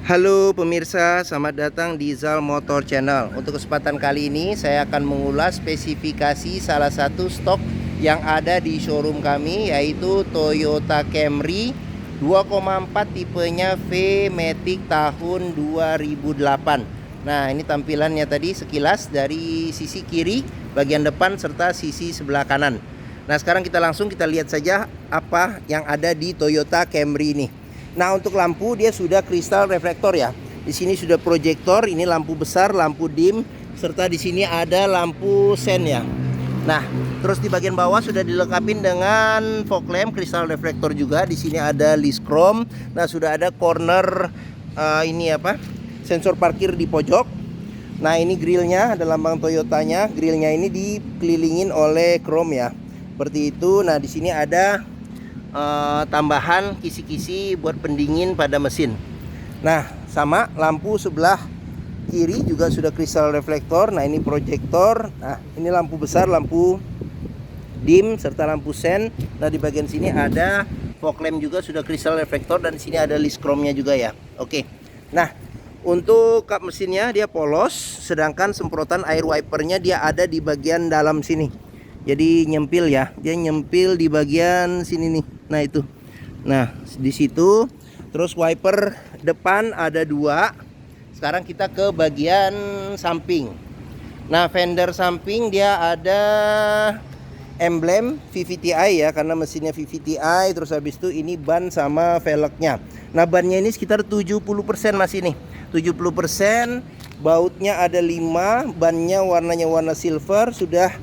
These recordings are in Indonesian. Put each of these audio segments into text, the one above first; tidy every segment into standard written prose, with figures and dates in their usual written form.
Halo pemirsa, selamat datang di Zal Motor Channel. Untuk kesempatan kali ini saya akan mengulas spesifikasi salah satu stok yang ada di showroom kami, yaitu Toyota Camry 2,4 tipenya V-Matic tahun 2008. Nah, ini tampilannya tadi sekilas dari sisi kiri, bagian depan, serta sisi sebelah kanan. Nah, sekarang kita lihat saja apa yang ada di Toyota Camry ini. Nah, untuk lampu dia sudah kristal reflektor ya. Di sini sudah proyektor, ini lampu besar, lampu dim, serta di sini ada lampu sen ya. Nah, terus di bagian bawah sudah dilengkapi dengan fog lamp kristal reflektor juga. Di sini ada list chrome. Nah, sudah ada corner sensor parkir di pojok. Nah, ini grillnya, ada lambang Toyotanya. Grillnya ini dikelilingin oleh chrome ya. Seperti itu. Nah, di sini ada tambahan kisi-kisi buat pendingin pada mesin. Nah, sama lampu sebelah kiri juga sudah kristal reflektor. Nah, ini proyektor. Nah, ini lampu besar, lampu dim serta lampu sen. Nah, di bagian sini ada fog lamp juga sudah kristal reflektor, dan di sini ada list chrome-nya juga ya. Oke. Nah, untuk kap mesinnya dia polos, sedangkan semprotan air wipernya dia ada di bagian dalam sini. Jadi nyempil ya, dia nyempil di bagian sini nih. Nah, itu. Nah, di situ. Terus wiper depan ada 2. Sekarang kita ke bagian samping. Nah, fender samping dia ada emblem VVTi ya, karena mesinnya VVTi. Terus habis itu ini ban sama velgnya. Nah, bannya ini sekitar 70% masih nih. 70%, bautnya ada 5, bannya warnanya warna silver, sudah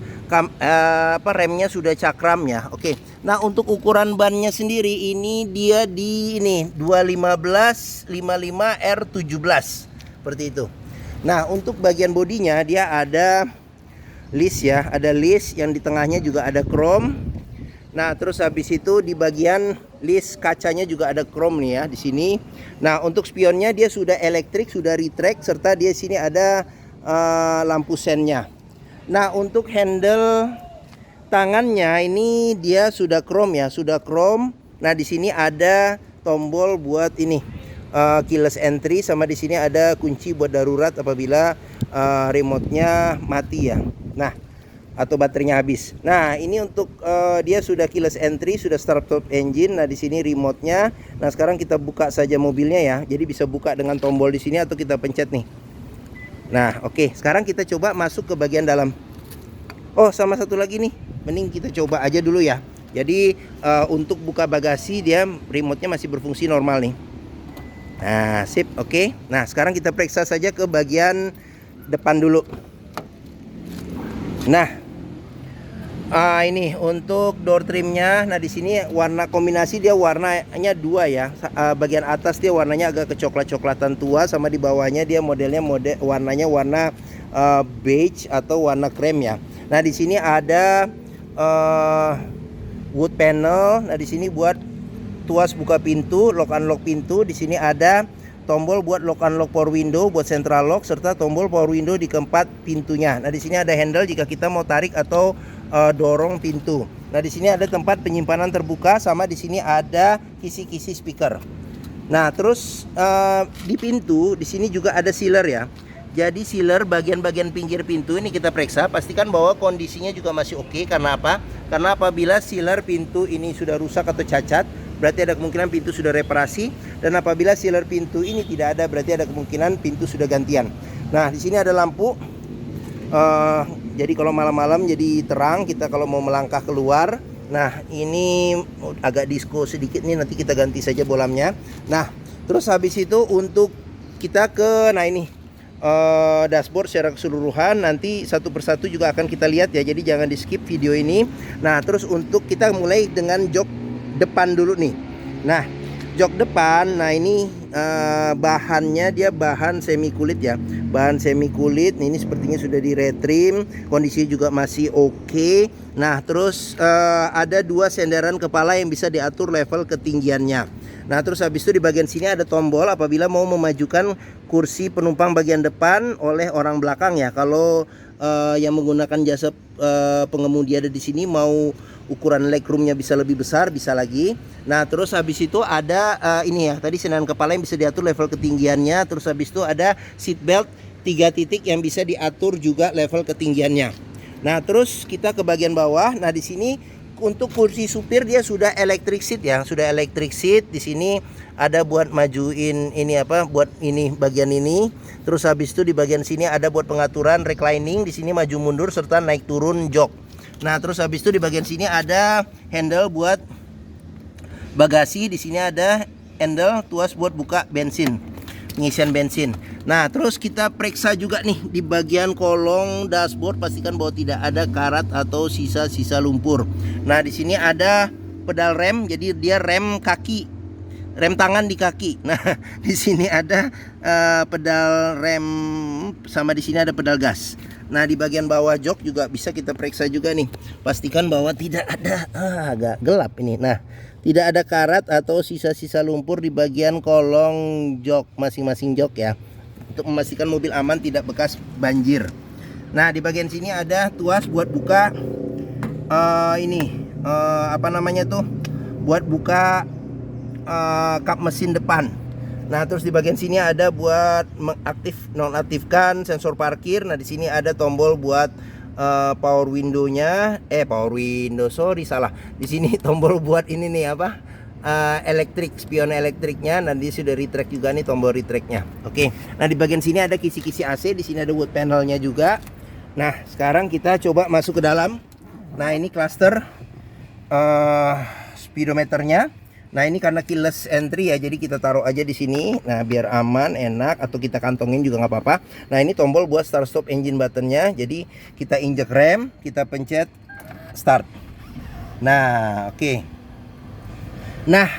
remnya sudah cakram ya. Oke. Nah, untuk ukuran bannya sendiri ini dia di 215 55 R17 seperti itu. Nah, untuk bagian bodinya dia ada list ya, ada list yang di tengahnya juga ada chrome. Nah, terus habis itu di bagian list kacanya juga ada chrome nih ya di sini. Nah, untuk spionnya dia sudah elektrik, sudah retract, serta dia sini ada lampu sennya. Nah, untuk handle tangannya ini dia sudah chrome ya, sudah chrome. Nah, di sini ada tombol buat ini keyless entry, sama di sini ada kunci buat darurat apabila remote-nya mati ya. Nah, atau baterainya habis. Nah, ini untuk dia sudah keyless entry, sudah start stop engine. Nah, di sini remote-nya. Nah, sekarang kita buka saja mobilnya ya. Jadi bisa buka dengan tombol di sini atau kita pencet nih. Nah, oke. Sekarang kita coba masuk ke bagian dalam. Oh, sama satu lagi nih. Mending kita coba aja dulu ya. Jadi untuk buka bagasi dia remote-nya masih berfungsi normal nih. Nah, sip, oke. Nah, sekarang kita periksa saja ke bagian depan dulu. Nah, ini untuk door trimnya. Nah, di sini warna kombinasi dia warnanya 2 ya. Bagian atas dia warnanya agak kecoklat-coklatan tua, sama di bawahnya dia modelnya warnanya warna beige atau warna krem ya. Nah, di sini ada wood panel. Nah, di sini buat tuas buka pintu, lock unlock pintu. Di sini ada tombol buat lock unlock power window, buat central lock, serta tombol power window di keempat pintunya. Nah, di sini ada handle jika kita mau tarik atau dorong pintu. Nah, di sini ada tempat penyimpanan terbuka, sama di sini ada kisi-kisi speaker. Nah, terus di pintu di sini juga ada sealer ya. Jadi sealer bagian-bagian pinggir pintu ini kita periksa, pastikan bahwa kondisinya juga masih oke. Karena apa? Karena apabila sealer pintu ini sudah rusak atau cacat, berarti ada kemungkinan pintu sudah reparasi. Dan apabila sealer pintu ini tidak ada, berarti ada kemungkinan pintu sudah gantian. Nah, di sini ada lampu. Jadi kalau malam-malam jadi terang kita kalau mau melangkah keluar. Nah, ini agak disco sedikit nih, nanti kita ganti saja bolamnya. Nah, terus habis itu untuk kita ke dashboard secara keseluruhan, nanti satu persatu juga akan kita lihat ya. Jadi jangan di skip video ini. Nah, terus untuk kita mulai dengan jok depan dulu nih. Nah, jok depan, nah ini bahannya dia bahan semi kulit ya, bahan semi kulit. Ini sepertinya sudah di retrim, kondisinya juga masih oke. Nah, terus ada 2 senderan kepala yang bisa diatur level ketinggiannya. Nah, terus habis itu di bagian sini ada tombol apabila mau memajukan kursi penumpang bagian depan oleh orang belakang ya. Kalau yang menggunakan jasa pengemudi ada di sini mau ukuran legroomnya bisa lebih besar, bisa lagi. Nah, terus habis itu ada ini ya, tadi sendan kepala yang bisa diatur level ketinggiannya. Terus habis itu ada seat belt 3 titik yang bisa diatur juga level ketinggiannya. Nah, terus kita ke bagian bawah. Nah, di sini untuk kursi supir dia sudah electric seat ya, sudah electric seat. Di sini ada buat majuin ini apa, buat ini bagian ini. Terus habis itu di bagian sini ada buat pengaturan reclining, di sini maju mundur serta naik turun jok. Nah, terus habis itu di bagian sini ada handle buat bagasi, di sini ada handle tuas buat buka bensin, pengisian bensin. Nah, terus kita periksa juga nih di bagian kolong dashboard, pastikan bahwa tidak ada karat atau sisa-sisa lumpur. Nah, di sini ada pedal rem, jadi dia rem kaki, rem tangan di kaki. Nah, di sini ada pedal rem, sama di sini ada pedal gas. Nah, di bagian bawah jok juga bisa kita periksa juga nih, pastikan bahwa tidak ada agak gelap ini. Nah, tidak ada karat atau sisa-sisa lumpur di bagian kolong jok masing-masing jok ya, untuk memastikan mobil aman tidak bekas banjir. Nah, di bagian sini ada tuas buat buka apa namanya tuh, buat buka kap mesin depan. Nah, terus di bagian sini ada buat nonaktifkan sensor parkir. Nah, di sini ada tombol buat power window-nya, salah. Di sini tombol buat ini nih apa? Elektrik, spion elektriknya. Nanti sudah retract juga nih tombol retract-nya. Oke. Nah, di bagian sini ada kisi-kisi AC, di sini ada wood panel-nya juga. Nah, sekarang kita coba masuk ke dalam. Nah, ini cluster speedometernya. Nah, ini karena keyless entry ya, jadi kita taruh aja di sini. Nah, biar aman, enak, atau kita kantongin juga nggak apa-apa. Nah, ini tombol buat start stop engine buttonnya. Jadi kita injek rem, kita pencet start. Nah, oke. Nah,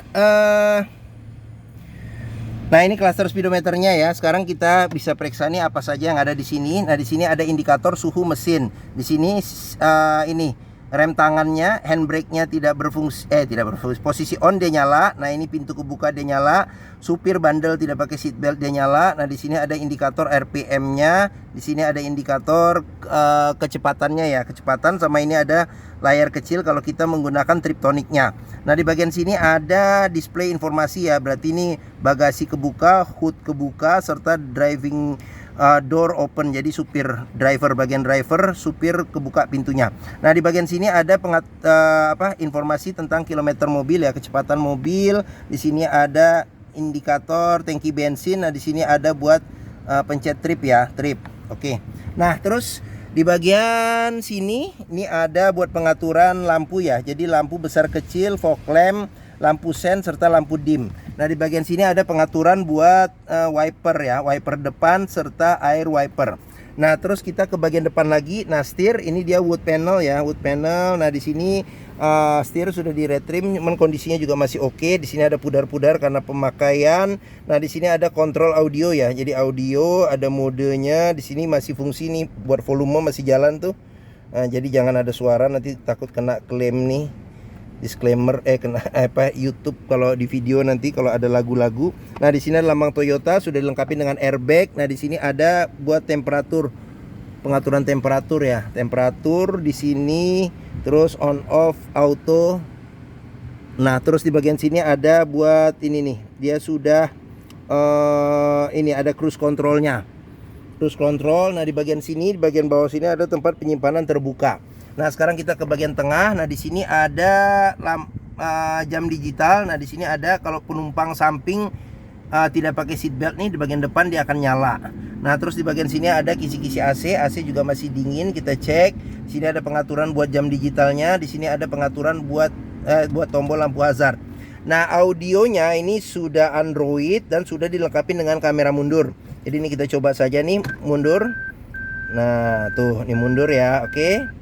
nah ini cluster speedometernya ya. Sekarang kita bisa periksa nih apa saja yang ada di sini. Nah, di sini ada indikator suhu mesin. Di sini ini rem tangannya, handbrake-nya tidak berfungsi, posisi on dia nyala. Nah, ini pintu kebuka dia nyala. Supir bandel tidak pakai seat belt dia nyala. Nah, di sini ada indikator RPM-nya, di sini ada indikator kecepatannya ya, kecepatan, sama ini ada layar kecil kalau kita menggunakan triptoniknya. Nah, di bagian sini ada display informasi ya, berarti ini bagasi kebuka, hood kebuka, serta driving door open. Jadi bagian driver, supir kebuka pintunya. Nah, di bagian sini ada informasi tentang kilometer mobil ya, kecepatan mobil. Di sini ada indikator tangki bensin. Nah, di sini ada buat pencet trip ya, trip. Oke. Nah, terus di bagian sini ini ada buat pengaturan lampu ya. Jadi lampu besar kecil, fog lamp, lampu sen, serta lampu dim. Nah, di bagian sini ada pengaturan buat wiper ya, wiper depan serta air wiper. Nah, terus kita ke bagian depan lagi. Nah, setir ini dia wood panel ya, wood panel. Nah, di sini setir sudah di retrim, kondisinya juga masih oke. Di sini ada pudar-pudar karena pemakaian. Nah, di sini ada kontrol audio ya. Jadi audio, ada modenya. Di sini masih fungsi nih, buat volume masih jalan tuh. Nah, jadi jangan ada suara, nanti takut kena klaim nih. Disclaimer kena YouTube kalau di video nanti kalau ada lagu-lagu. Nah, di sini ada lambang Toyota, sudah dilengkapi dengan airbag. Nah, di sini ada buat temperatur, pengaturan temperatur ya. Temperatur di sini, terus on off auto. Nah, terus di bagian sini ada buat ini nih. Dia sudah ini ada cruise controlnya. Cruise control. Nah, di bagian sini, di bagian bawah sini ada tempat penyimpanan terbuka. Nah, sekarang kita ke bagian tengah. Nah, di sini ada jam digital. Nah, di sini ada kalau penumpang samping tidak pakai seat belt nih, di bagian depan dia akan nyala. Nah, terus di bagian sini ada kisi-kisi AC. AC juga masih dingin, kita cek. Di sini ada pengaturan buat jam digitalnya. Di sini ada pengaturan buat tombol lampu hazard. Nah, audionya ini sudah Android dan sudah dilengkapi dengan kamera mundur. Jadi ini kita coba saja nih mundur. Nah, tuh ini mundur ya. Oke.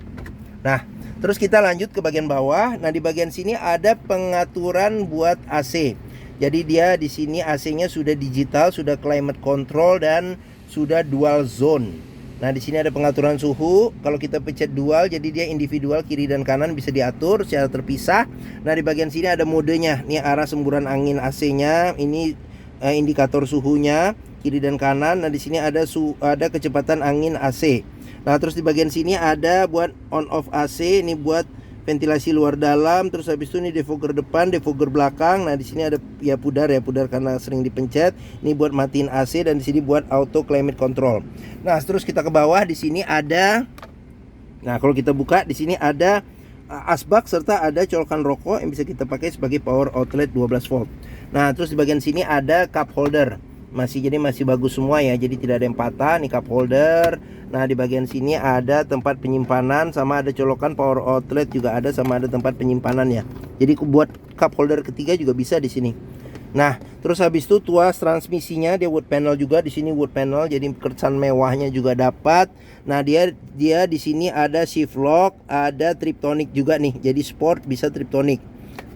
Nah, terus kita lanjut ke bagian bawah. Nah, di bagian sini ada pengaturan buat AC. Jadi dia di sini AC-nya sudah digital, sudah climate control, dan sudah dual zone. Nah, di sini ada pengaturan suhu. Kalau kita pencet dual, jadi dia individual kiri dan kanan bisa diatur secara terpisah. Nah, di bagian sini ada modenya. Ini arah semburan angin AC-nya. Ini indikator suhunya kiri dan kanan. Nah, di sini ada kecepatan angin AC. Nah, terus di bagian sini ada buat on off AC. Ini buat ventilasi luar dalam. Terus habis itu ini defogger depan, defogger belakang. Nah, di sini ada pudar karena sering dipencet. Ini buat matiin AC dan di sini buat auto climate control. Nah, terus kita ke bawah. Di sini ada, nah kalau kita buka di sini ada asbak serta ada colokan rokok yang bisa kita pakai sebagai power outlet 12 volt. Nah, terus di bagian sini ada cup holder. Jadi masih bagus semua ya. Jadi tidak ada yang patah. Nih cup holder. Nah, di bagian sini ada tempat penyimpanan sama ada colokan power outlet juga ada sama ada tempat penyimpanannya. Jadi buat cup holder ketiga juga bisa di sini. Nah, terus habis itu tuas transmisinya dia wood panel juga, di sini wood panel, jadi kesan mewahnya juga dapat. Nah, dia di sini ada shift lock, ada triptonic juga nih. Jadi sport bisa triptonic.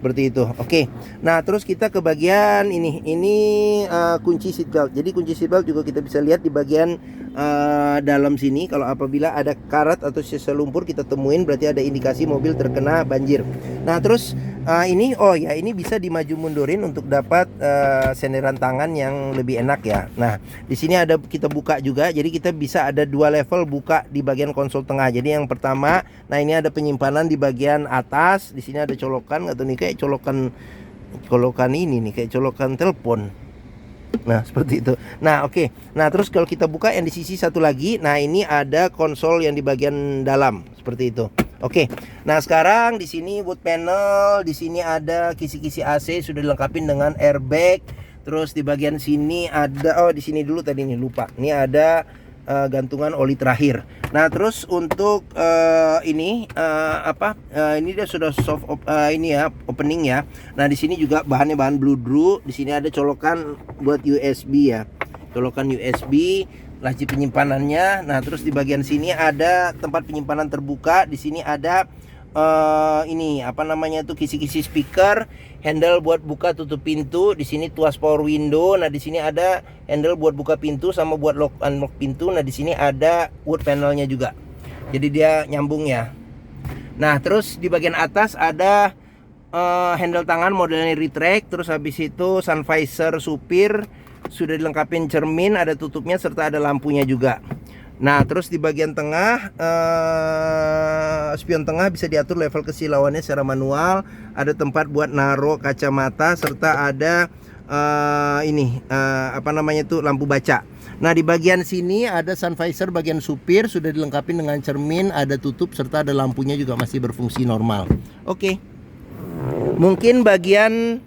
Seperti itu. Oke. Nah, terus kita ke bagian ini. Ini kunci seatbelt. Jadi kunci seatbelt juga kita bisa lihat di bagian dalam sini. Kalau apabila ada karat atau sisa lumpur kita temuin, berarti ada indikasi mobil terkena banjir. Nah, terus ini ini bisa dimaju mundurin untuk dapat senderan tangan yang lebih enak ya. Nah, di sini ada kita buka juga. Jadi kita bisa ada dua level buka di bagian konsol tengah. Jadi yang pertama, nah ini ada penyimpanan di bagian atas. Di sini ada colokan atau nih kayak colokan ini nih, kayak colokan telepon. Nah, seperti itu. Nah, oke. Nah, terus kalau kita buka yang di sisi satu lagi, nah ini ada konsol yang di bagian dalam, seperti itu. Oke. Nah, sekarang di sini wood panel, di sini ada kisi-kisi AC sudah dilengkapi dengan airbag. Terus di bagian sini ada di sini dulu tadi nih lupa. Ini ada gantungan oli terakhir. Nah, terus untuk ini dia sudah opening ya. Nah, di sini juga bahannya bahan bludru. Di sini ada colokan buat USB ya. Colokan USB, laci penyimpanannya. Nah, terus di bagian sini ada tempat penyimpanan terbuka. Di sini ada kisi-kisi speaker, handle buat buka tutup pintu. Di sini tuas power window. Nah, di sini ada handle buat buka pintu sama buat lock unlock pintu. Nah, di sini ada wood panelnya juga. Jadi dia nyambung ya. Nah, terus di bagian atas ada handle tangan modelnya retract. Terus habis itu sun visor supir sudah dilengkapi cermin, ada tutupnya serta ada lampunya juga. Nah, terus di bagian tengah spion tengah bisa diatur level kesilauannya secara manual. Ada tempat buat naruh kacamata serta ada lampu baca. Nah, di bagian sini ada sun visor bagian supir sudah dilengkapi dengan cermin, ada tutup serta ada lampunya juga masih berfungsi normal. Oke. Mungkin bagian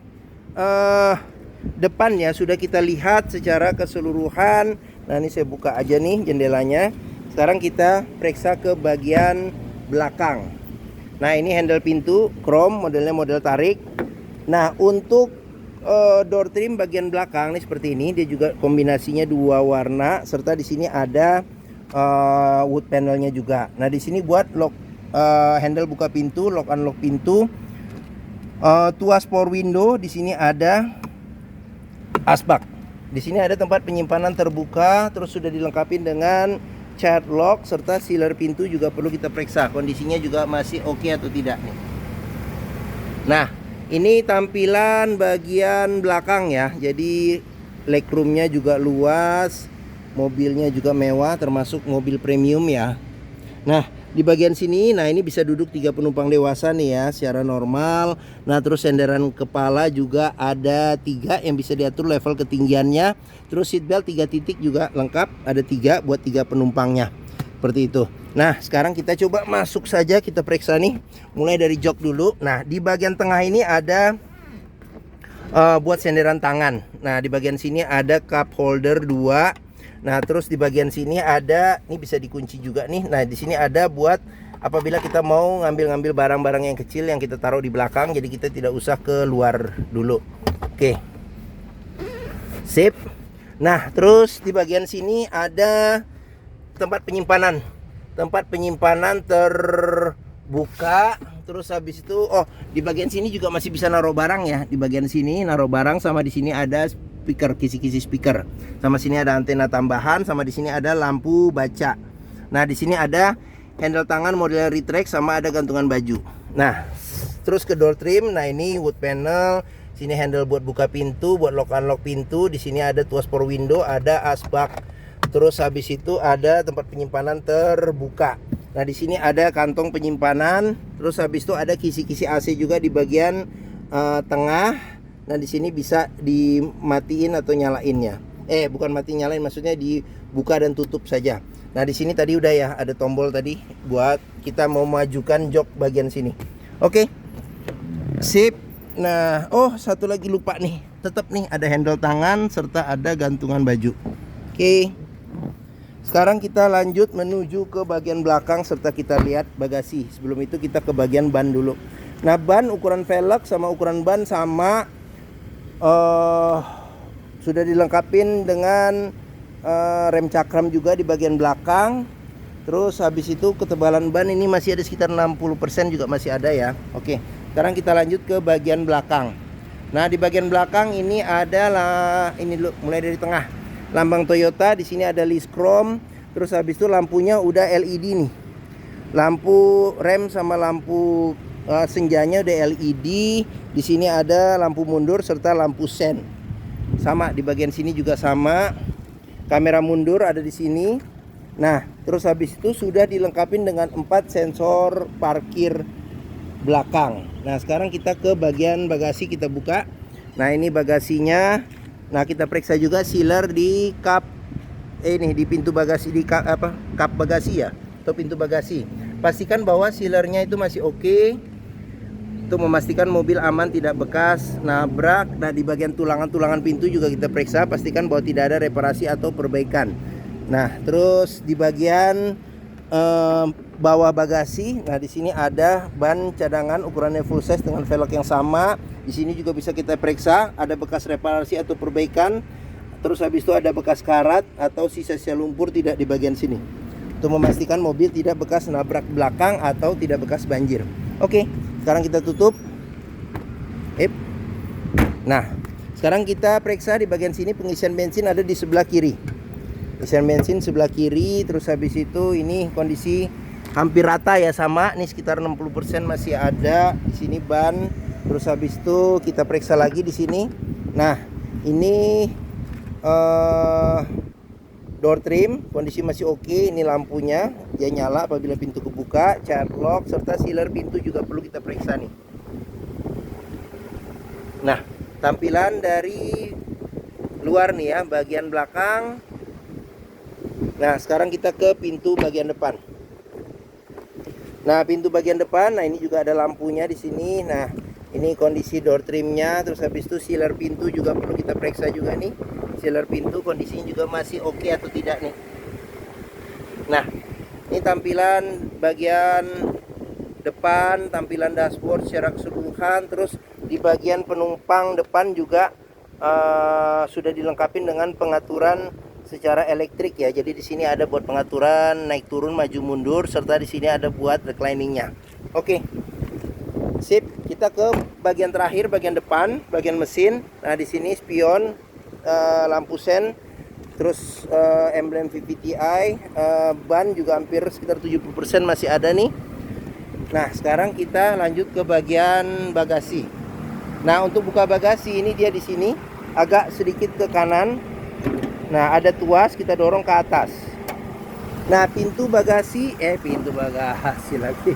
depan ya sudah kita lihat secara keseluruhan. Nah, ini saya buka aja nih jendelanya. Sekarang kita periksa ke bagian belakang. Nah, ini handle pintu chrome, modelnya model tarik. Nah, untuk door trim bagian belakang nih seperti ini. Dia juga kombinasinya dua warna serta di sini ada wood panelnya juga. Nah, di sini buat lock handle buka pintu, lock unlock pintu. Tuas power window, di sini ada asbak. Di sini ada tempat penyimpanan terbuka, terus sudah dilengkapi dengan child lock serta sealer pintu juga perlu kita periksa kondisinya juga masih oke atau tidak nih. Nah, ini tampilan bagian belakang ya. Jadi legroomnya juga luas, mobilnya juga mewah termasuk mobil premium ya. Nah, di bagian sini, nah ini bisa duduk 3 penumpang dewasa nih ya secara normal. Nah, terus senderan kepala juga ada 3 yang bisa diatur level ketinggiannya. Terus seatbelt 3 titik juga lengkap, ada 3 buat 3 penumpangnya. Seperti itu. Nah, sekarang kita coba masuk saja, kita periksa nih. Mulai dari jok dulu. Nah, di bagian tengah ini ada buat senderan tangan. Nah, di bagian sini ada cup holder 2. Nah, terus di bagian sini ada, ini bisa dikunci juga nih. Nah, di sini ada buat apabila kita mau ngambil-ngambil barang-barang yang kecil yang kita taruh di belakang, jadi kita tidak usah keluar dulu. Oke. Sip. Nah, terus di bagian sini ada tempat penyimpanan. Tempat penyimpanan terbuka. Terus habis itu di bagian sini juga masih bisa naruh barang ya. Di bagian sini naruh barang, sama di sini ada speaker, kisi-kisi speaker. Sama sini ada antena tambahan, sama di sini ada lampu baca. Nah, di sini ada handle tangan model retract sama ada gantungan baju. Nah, terus ke door trim. Nah, ini wood panel. Sini handle buat buka pintu, buat lock unlock pintu. Di sini ada tuas power window, ada asbak. Terus habis itu ada tempat penyimpanan terbuka. Nah, di sini ada kantong penyimpanan. Terus habis itu ada kisi-kisi AC juga di bagian tengah. Nah, di sini bisa dimatiin atau nyalainnya. Bukan mati nyalain, maksudnya dibuka dan tutup saja. Nah, di sini tadi udah ya, ada tombol tadi buat kita mau majukan jok bagian sini. Oke. Sip. Nah, satu lagi lupa nih. Tetap nih ada handle tangan serta ada gantungan baju. Oke. Sekarang kita lanjut menuju ke bagian belakang serta kita lihat bagasi. Sebelum itu kita ke bagian ban dulu. Nah, ban ukuran velg sama ukuran ban sama, sudah dilengkapin dengan rem cakram juga di bagian belakang. Terus habis itu ketebalan ban ini masih ada sekitar 60% juga masih ada ya. Oke, sekarang kita lanjut ke bagian belakang. Nah, di bagian belakang ini adalah ini dulu, mulai dari tengah. Lambang Toyota, di sini ada list chrome. Terus habis itu lampunya udah LED nih. Lampu rem sama lampu senjanya udah LED. Di sini ada lampu mundur serta lampu sen. Sama di bagian sini juga sama. Kamera mundur ada di sini. Nah, terus habis itu sudah dilengkapi dengan 4 sensor parkir belakang. Nah, sekarang kita ke bagian bagasi, kita buka. Nah, ini bagasinya. Nah, kita periksa juga sealer di kap ini di pintu bagasi, di kap bagasi ya, atau pintu bagasi. Pastikan bahwa sealernya itu masih oke. Untuk memastikan mobil aman, tidak bekas nabrak. Nah, di bagian tulangan-tulangan pintu juga kita periksa, pastikan bahwa tidak ada reparasi atau perbaikan. Nah, terus di bagian bawah bagasi, nah di sini ada ban cadangan ukurannya full size dengan velg yang sama. Di sini juga bisa kita periksa ada bekas reparasi atau perbaikan. Terus habis itu ada bekas karat atau sisa-sisa lumpur tidak di bagian sini. Untuk memastikan mobil tidak bekas nabrak belakang atau tidak bekas banjir. Oke, sekarang kita tutup. Nah, sekarang kita periksa di bagian sini pengisian bensin ada di sebelah kiri. Pengisian bensin sebelah kiri. Terus habis itu ini kondisi hampir rata ya, sama nih sekitar 60% masih ada di sini ban. Terus habis itu kita periksa lagi di sini. Nah, ini door trim kondisi masih oke. Ini lampunya dia nyala apabila pintu kebuka, child lock serta sealer pintu juga perlu kita periksa nih. Nah, tampilan dari luar nih ya, bagian belakang. Nah, sekarang kita ke pintu bagian depan. Nah, pintu bagian depan, nah ini juga ada lampunya di sini. Nah, ini kondisi door trimnya. Terus habis itu sealer pintu juga perlu kita periksa juga nih. Sealer pintu kondisinya juga masih oke atau tidak nih. Nah, ini tampilan bagian depan, tampilan dashboard secara keseluruhan. Terus di bagian penumpang depan juga sudah dilengkapi dengan pengaturan secara elektrik ya. Jadi di sini ada buat pengaturan naik turun, maju mundur, serta di sini ada buat recliningnya. Oke. Sip, kita ke bagian terakhir, bagian depan, bagian mesin. Nah, di sini spion, lampu sen, terus emblem VVTi, ban juga hampir sekitar 70% masih ada nih. Nah, sekarang kita lanjut ke bagian bagasi. Nah, untuk buka bagasi ini dia di sini agak sedikit ke kanan. Nah, ada tuas, kita dorong ke atas. Nah, pintu bagasi lagi.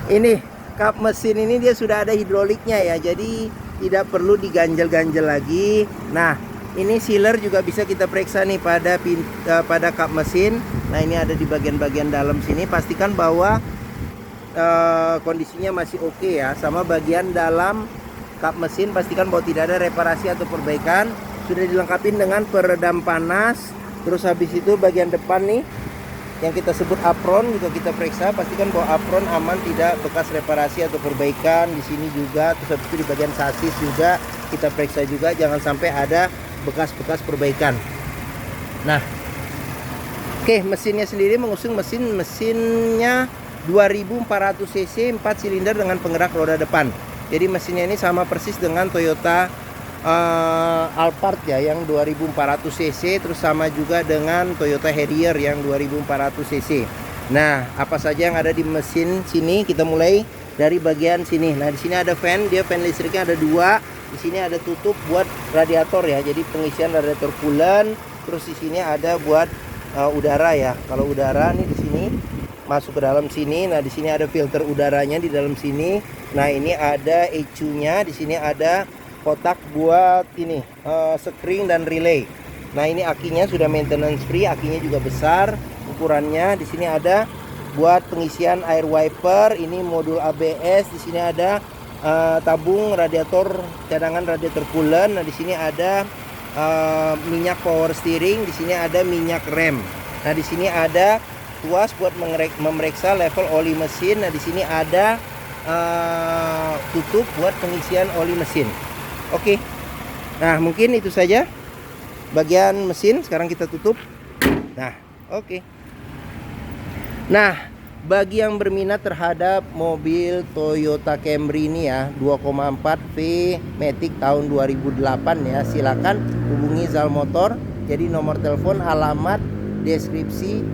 Ini kap mesin ini dia sudah ada hidroliknya ya, jadi tidak perlu diganjel-ganjel lagi. Nah, ini sealer juga bisa kita periksa nih pada kap mesin. Nah, ini ada di bagian-bagian dalam sini. Pastikan bahwa kondisinya masih oke ya. Sama bagian dalam kap mesin, pastikan bahwa tidak ada reparasi atau perbaikan. Sudah dilengkapi dengan peredam panas. Terus habis itu bagian depan nih yang kita sebut apron juga kita periksa, pastikan bahwa apron aman, tidak bekas reparasi atau perbaikan. Di sini juga. Terus habis itu di bagian sasis juga kita periksa juga, jangan sampai ada bekas-bekas perbaikan. Nah, oke, mesinnya sendiri mengusung mesinnya 2400 cc 4 silinder dengan penggerak roda depan. Jadi mesinnya ini sama persis dengan Toyota Alphard ya yang 2400 cc, terus sama juga dengan Toyota Harrier yang 2400 cc. Nah, apa saja yang ada di mesin sini? Kita mulai dari bagian sini. Nah, di sini ada fan, dia fan listriknya ada dua. Di sini ada tutup buat radiator ya, jadi pengisian radiator coolant. Terus di sini ada buat udara ya. Kalau udara nih di sini masuk ke dalam sini. Nah, di sini ada filter udaranya di dalam sini. Nah, ini ada ECU-nya. Di sini ada kotak buat ini screen dan relay. Nah, ini akinya sudah maintenance free, akinya juga besar ukurannya. Di sini ada buat pengisian air wiper, ini modul ABS. Di sini ada tabung radiator, cadangan radiator coolant. Nah, di sini ada minyak power steering, di sini ada minyak rem. Nah, di sini ada tuas buat memeriksa level oli mesin. Nah, di sini ada tutup buat pengisian oli mesin. Oke. Nah, mungkin itu saja bagian mesin. Sekarang kita tutup. Nah, oke. Nah, bagi yang berminat terhadap mobil Toyota Camry ini ya, 2,4 V Matic tahun 2008 ya, silakan hubungi Zal Motor. Jadi nomor telepon, alamat, deskripsi,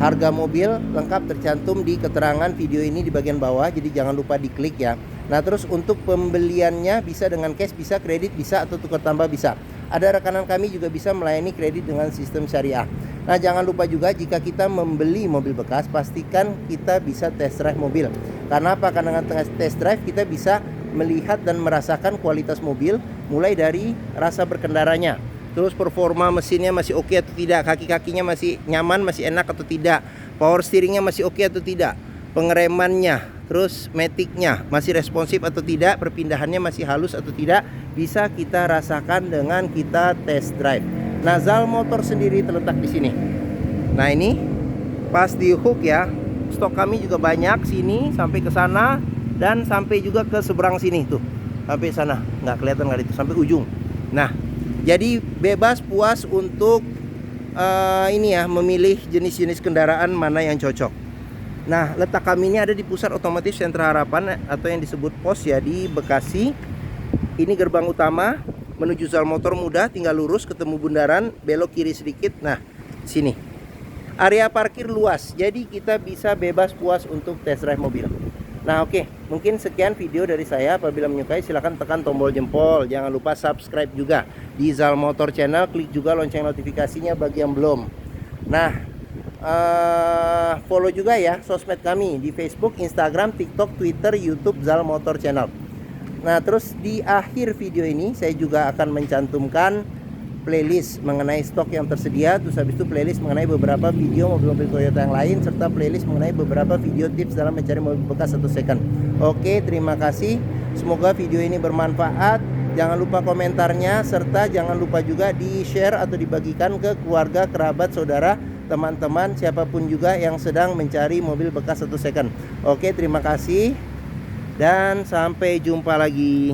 harga mobil lengkap tercantum di keterangan video ini di bagian bawah. Jadi jangan lupa diklik ya. Nah, terus untuk pembeliannya bisa dengan cash, bisa kredit, bisa atau tukar tambah bisa. Ada rekanan kami juga bisa melayani kredit dengan sistem syariah. Nah, jangan lupa juga jika kita membeli mobil bekas, pastikan kita bisa test drive mobil. Karena apa? Karena dengan test drive kita bisa melihat dan merasakan kualitas mobil, mulai dari rasa berkendaranya, terus performa mesinnya masih oke atau tidak, kaki-kakinya masih nyaman, masih enak atau tidak, power steeringnya masih oke atau tidak, pengeremannya, terus maticnya masih responsif atau tidak, perpindahannya masih halus atau tidak, bisa kita rasakan dengan kita test drive. Nah, Zal Motor sendiri terletak di sini. Nah, ini pas di hook ya. Stok kami juga banyak, sini sampai ke sana dan sampai juga ke seberang sini tuh. Sampai sana, nggak kelihatan kali itu, sampai ujung. Nah, jadi bebas puas untuk ini ya, memilih jenis-jenis kendaraan mana yang cocok. Nah, letak kami ini ada di Pusat Otomotif Sentra Harapan atau yang disebut POS ya, di Bekasi. Ini gerbang utama menuju Zal Motor, mudah, tinggal lurus ketemu bundaran, belok kiri sedikit. Nah, sini. Area parkir luas, jadi kita bisa bebas puas untuk test drive mobil. Nah, oke, mungkin sekian video dari saya. Apabila menyukai silahkan tekan tombol jempol. Jangan lupa subscribe juga di Zal Motor Channel. Klik juga lonceng notifikasinya bagi yang belum. Nah, follow juga ya sosmed kami di Facebook, Instagram, TikTok, Twitter, YouTube Zal Motor Channel. Nah, terus di akhir video ini saya juga akan mencantumkan playlist mengenai stok yang tersedia. Terus habis itu playlist mengenai beberapa video mobil-mobil Toyota yang lain, serta playlist mengenai beberapa video tips dalam mencari mobil bekas atau second. Oke, terima kasih. Semoga video ini bermanfaat. Jangan lupa komentarnya, serta jangan lupa juga di-share atau dibagikan ke keluarga, kerabat, saudara, teman-teman, siapapun juga yang sedang mencari mobil bekas atau second. Oke, terima kasih dan sampai jumpa lagi.